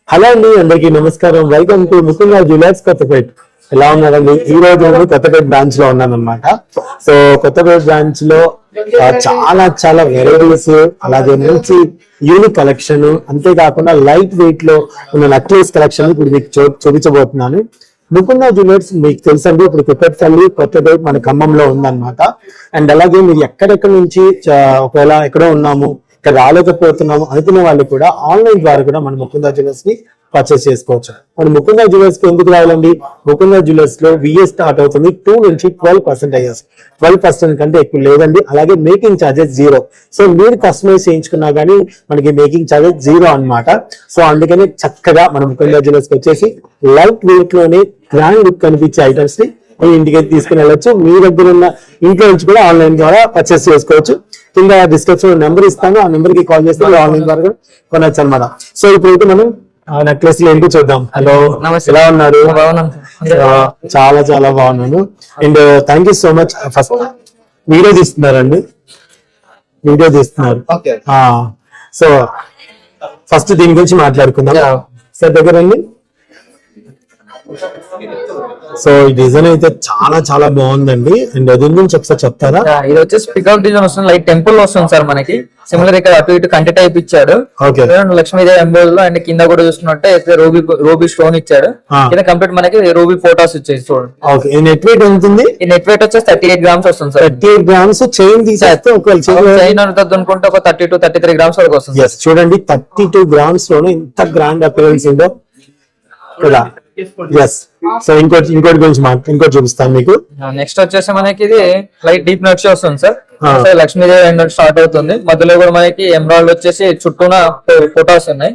Hello అండి, అందరికీ నమస్కారం. Welcome to Mukunda jewellers Kothapeta. ఎలా ఉన్నారండి? ఈ రోజు నేను కొత్తపేట బ్రాంచ్ లో ఉన్నాను అనమాట. సో కొత్తపేట బ్రాంచ్ లో చాలా చాలా వెరైటీస్, అలాగే మంచి యూనిక్ కలెక్షన్, అంతేకాకుండా లైట్ వెయిట్ లో ఉన్న నెక్లెస్ కలెక్షన్ ఇప్పుడు మీకు చూపించబోతున్నాను. ముకుందా జ్యువెలర్స్ మీకు తెలుసండి, ఇప్పుడు కుక్కట్పల్లి కొత్తపేట మన ఖమ్మంలో ఉందన్నమాట. అండ్ అలాగే మీరు ఎక్కడెక్కడ నుంచి ఒకవేళ ఎక్కడో ఉన్నాము, ఇక్కడ రాలేకపోతున్నాము అనుకునే వాళ్ళు కూడా ఆన్లైన్ ద్వారా కూడా మన ముకుందా జ్యువెలర్స్ ని పర్చేస్ చేసుకోవచ్చు. మన ముకుందా జ్యువెలర్స్ కి ఎందుకు రావాలండి? ముకుందా జ్యువెలర్స్ లో విఎస్ స్టార్ట్ అవుతుంది 2 నుంచి 12% అయ్యేసి 12% కంటే ఎక్కువ లేదండి. అలాగే మేకింగ్ ఛార్జెస్ 0. సో మీరు కస్టమైజ్ చేయించుకున్నా కానీ మనకి మేకింగ్ ఛార్జెస్ 0 అన్నమాట. సో అందుకని చక్కగా మన ముకుందా జ్యువెలర్స్ కి వచ్చేసి లైట్ వెయిట్ లోనే గ్రాండ్ లుక్ కనిపించే ఐటమ్స్ ని మీ ఇంటికి తీసుకుని వెళ్ళొచ్చు. మీ దగ్గర ఉన్న ఇంట్లో నుంచి కూడా ఆన్లైన్ ద్వారా పర్చేస్ చేసుకోవచ్చు. కింద డిస్క్రిప్షన్ నెంబర్ ఇస్తాను, ఆ నెంబర్ కి కాల్ చేస్తే ఆన్లైన్ ద్వారా కొనొచ్చు అనమాట. సో ఇప్పుడైతే మనం నెక్లెస్ ఏంటో చూద్దాం. హలో, ఎలా ఉన్నారు? చాలా చాలా బాగున్నాను. And thank you so much. First video తీస్తున్నారండి, వీడియో తీస్తున్నారు. సో ఫస్ట్ దీని గురించి మాట్లాడుకుందాం. సార్ దగ్గర అండి. సో ఈ డిజైన్ అయితే చాలా చాలా బాగుందండి. అండ్ దీని గురించి ఒకసారి చెప్తారా? ఇది వచ్చేసి పికప్ డిజైన్ వస్తుంది, లైట్ టెంపుల్ వస్తుంది సార్. మనకి సిమిలర్ ఇక్కడ అటు ఇటు కంటి టైప్ ఇచ్చాడు. లక్ష్మీదేవి ఎంబోల్ లో అండ్ కింద కూడా చూసుకున్నట్టే రూబీ స్టోన్ ఇచ్చాడు. కింద కంప్లీట్ మనకి రూబీ ఫోటోస్ ఇచ్చేసి చూడండి. నెట్ వెయిట్ ఉంటుంది. ఈ నెట్ వెయిట్ వచ్చేసి 38 గ్రామ్స్ వస్తుంది సార్. 38 గ్రామ్స్. చైన్ తీసేస్తే చైన్ అనుకుంటే ఒక 32 33 గ్రామ్స్ వరకు వస్తుంది. చూడండి, 32 గ్రామ్స్ లోనే ఇంత గ్రాండ్ అపియరెన్స్ ఉందో కదా. సో ఇంకోటి గురించి ఇంకోటి చూపిస్తాను మీకు. నెక్స్ట్ వచ్చేసి మనకి ఇది లైట్ డీప్ నక్ష వస్తుంది సార్. లక్ష్మీదేవి స్టార్ట్ అవుతుంది. మధ్యలో కూడా మనకి ఎమరాల్డ్ వచ్చేసి చుట్టూన ఫోటోస్ ఉన్నాయి.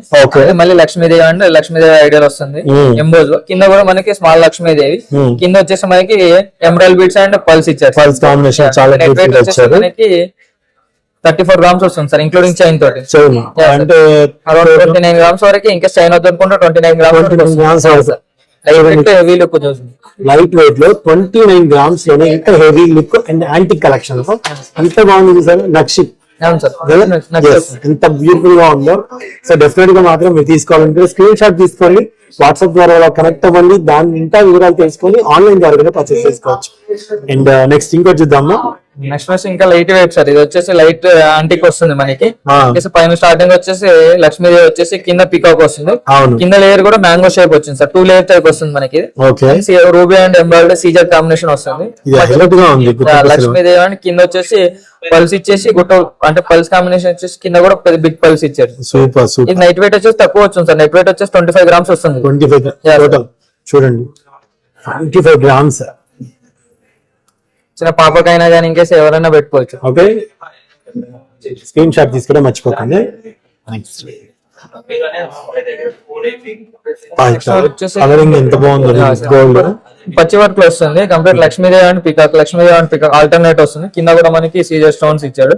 మళ్ళీ లక్ష్మీదేవి అండ్ లక్ష్మీదేవి ఐడియల్ వస్తుంది ఎంబోజ్ లో. కింద కూడా మనకి స్మాల్ లక్ష్మీదేవి, కింద వచ్చేసి మనకి ఎమరాల్డ్ బీట్స్ అండ్ పల్స్ ఇచ్చారు. పల్స్ కాంబినేషన్ చాలా మనకి 34 గ్రామ్స్ వస్తుంది సార్, ఇంక్లూడింగ్ చైన్ తోటి. అంటే 29 గ్రామ్స్ వరకు ఇంకా చైన్ వద్దనుకుంటే 29 గ్రామ్స్ హెవీ లుక్ చూస్తుంది. లైట్ వెయిట్ లో 29 గ్రామ్స్ లోనే ఇంకా heavy look and antique collection అంత బాగుంది సార్. నక్షి ఎంత బ్యూటిఫుల్ గా ఉందో. సో డెఫినెట్ గా మాత్రం మీరు తీసుకోవాలంటే స్క్రీన్ షాట్ తీసుకోండి, వాట్సాప్ ద్వారా కనెక్ట్ అవ్వండి, దాని ఇంకా వివరాలు తెలుసుకొని ఆన్లైన్ ద్వారా కూడా పర్చేస్ చేసుకోవచ్చు. అండ్ నెక్స్ట్ ఇంకోటి చూద్దాము. నెక్స్ట్ వచ్చి ఇంకా లైట్ వెయిట్ సార్. ఇది వచ్చేసి లైట్ యాంటిక్ వస్తుంది మనకి. పైన స్టార్టింగ్ వచ్చేసి లక్ష్మీదేవి వచ్చేసి కింద పికాక్ వస్తుంది. కింద లేయర్ కూడా మ్యాంగో షేప్ వచ్చింది సార్. 2 లేయర్ టైప్ వస్తుంది మనకి. రూబీ అండ్ ఎంబ్రాయిడరీ సీజర్ కాంబినేషన్ వస్తుంది. లక్ష్మీదేవి అండ్ కింద వచ్చేసి పల్స్ ఇచ్చేసి గుట్ట అంటే పల్స్ కాంబినేషన్ వచ్చేసి కింద కూడా బిగ్ పల్స్ ఇచ్చారు. Super super. ఇది నైట్ వెయిట్ వచ్చేసి తక్కువ వచ్చింది సార్. నైట్ వెయిట్ వచ్చేసి 25 గ్రామ్స్ వస్తుంది. 25 చూడండి, 25 గ్రామ్స్. చిన్న పాపకైనా కానీ ఇంకేసి ఎవరైనా పెట్టుకోవచ్చు. ఓకే, స్క్రీన్ షాట్ తీసుకోవడం మర్చిపోకండి. ఎంత బాగుంది, గోల్డ్ పచ్చి వర్క్ లో వస్తుంది. Complete Lakshmidevi and peacock, Lakshmidevi and peacock alternate వస్తుంది. కింద కూడా మనకి సీజర్ స్టోన్స్ ఇచ్చాడు.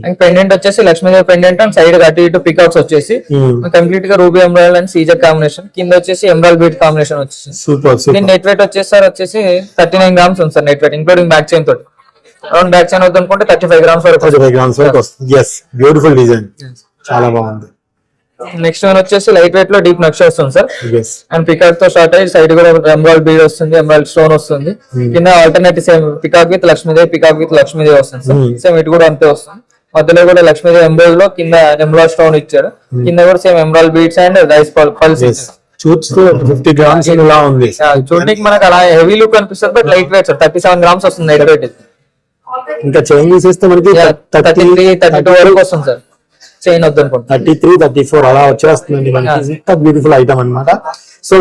అండ్ పెండెంట్ వచ్చేసి లక్ష్మీదేవి పెండెంట్ అండ్ సైడ్ అటు ఇటు పికాక్స్ వచ్చేసి కంప్లీట్ గా రూబీ ఎంబ్రాయిడరీ అండ్ సీజర్ కాంబినేషన్. కింద వచ్చేసి ఎంబ్రాయిడరీ బీట్ కాంబినేషన్ వచ్చేసి. సూపర్. నెట్ వెయిట్ వచ్చేసి సార్ వచ్చేసి 39 గ్రామ్స్ ఉంది sir net weight, including back chain తోటి. అరౌండ్ బ్యాక్ చైన్ అవుతుంది అనుకుంటే 35 గ్రామ్స్ వరకు. 35 గ్రామ్స్ వరకు వస్తుంది. yes, బ్యూటిఫుల్ డిజైన్, చాలా బాగుంది. నెక్స్ట్ వన్ వచ్చేసి లైట్ వెయిట్ లో డీప్ నక్ష వస్తుంది సార్. అండ్ పికాక్ తో స్టార్ట్ అయ్యి సైడ్ కూడా ఎంబ్రాయిడ్ బీడ్ వస్తుంది, ఎంబ్రాయిడ్ స్టోన్ వస్తుంది. కింద alternative same peacock with Lakshmidevi, peacock with Lakshmidevi వస్తుంది సార్. సేమ్ ఇటు కూడా అంతే వస్తుంది. మధ్యలో కూడా లక్ష్మీదేవి ఎంబ్రాయిడ్ లో కింద ఎంబ్రాయిడ్ స్టోన్ ఇచ్చాడు. కింద కూడా same embroidered beads and rice pulse. చూస్తూ 50 గ్రామ్స్ ఇలా ఉంది. చూడడానికి మనకు అలా హెవీ లుక్ అనిపిస్తుంది, but light weight sir. 37 grams వస్తుంది నైట్ వెయిట్. ఇంకా చైన్ తీసేస్తే మనకి 32 వరకు వస్తుంది సార్. చైన్ వద్దనుకోండి 33, 34 అలా వచ్చేస్తుందండి మనకి. ఇంత బ్యూటిఫుల్ ఐటమ్ అన్నమాట. సో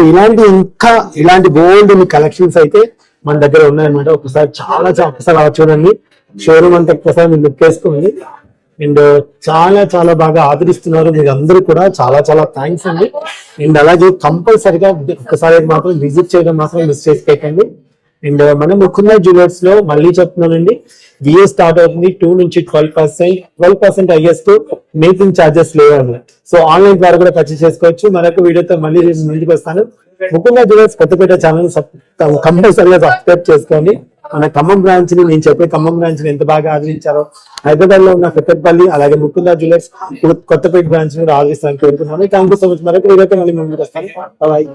ఇలాంటి బోల్డ్ కలెక్షన్స్ అయితే మన దగ్గర ఉన్నాయన్నమాట. ఒకసారి ఒకసారి అలా చూడండి, షోరూమ్ అంతా ఒకసారి మీరు లుక్ వేసుకోండి. అండ్ చాలా చాలా బాగా ఆదరిస్తున్నారు మీరు అందరూ కూడా. చాలా చాలా థ్యాంక్స్ అండి. అండ్ అలాగే కంపల్సరిగా ఒకసారి మాత్రం విజిట్ చేయడం మాత్రం మిస్ చేసుకోకండి. అండ్ మన ముకుందా జ్యువెలర్స్ లో మళ్ళీ చెప్తున్నానండి, విఎస్ స్టార్ట్ అవుతుంది 2 నుంచి 12% అయ్యేస్తూ మేకింగ్ ఛార్జెస్ లేవు. సో ఆన్లైన్ ద్వారా కూడా పర్చేస్ చేసుకోవచ్చు. మరొక వీడియోతో మళ్ళీ ముందుకు వస్తాను. ముకుందా జ్యువెలర్స్ కొత్తపేట ఛానల్ కంపల్సరిగా సబ్స్క్రైబ్ చేసుకోండి. మన ఖమ్మం బ్రాంచ్ ని, నేను చెప్పే ఖమ్మం బ్రాంచ్ ని ఎంత బాగా ఆదరించారో, హైదరాబాద్ లో ఉన్న పెద్దపల్లి అలాగే ముకుందా జ్యువెలర్స్ కొత్తపేట బ్రాంచ్ ని కూడా ఆదరిస్తాను కోరుకుంటున్నాను. Thank you so much. మరొక వీడియోతో మళ్ళీ ముందుకు వస్తాను. బాయ్.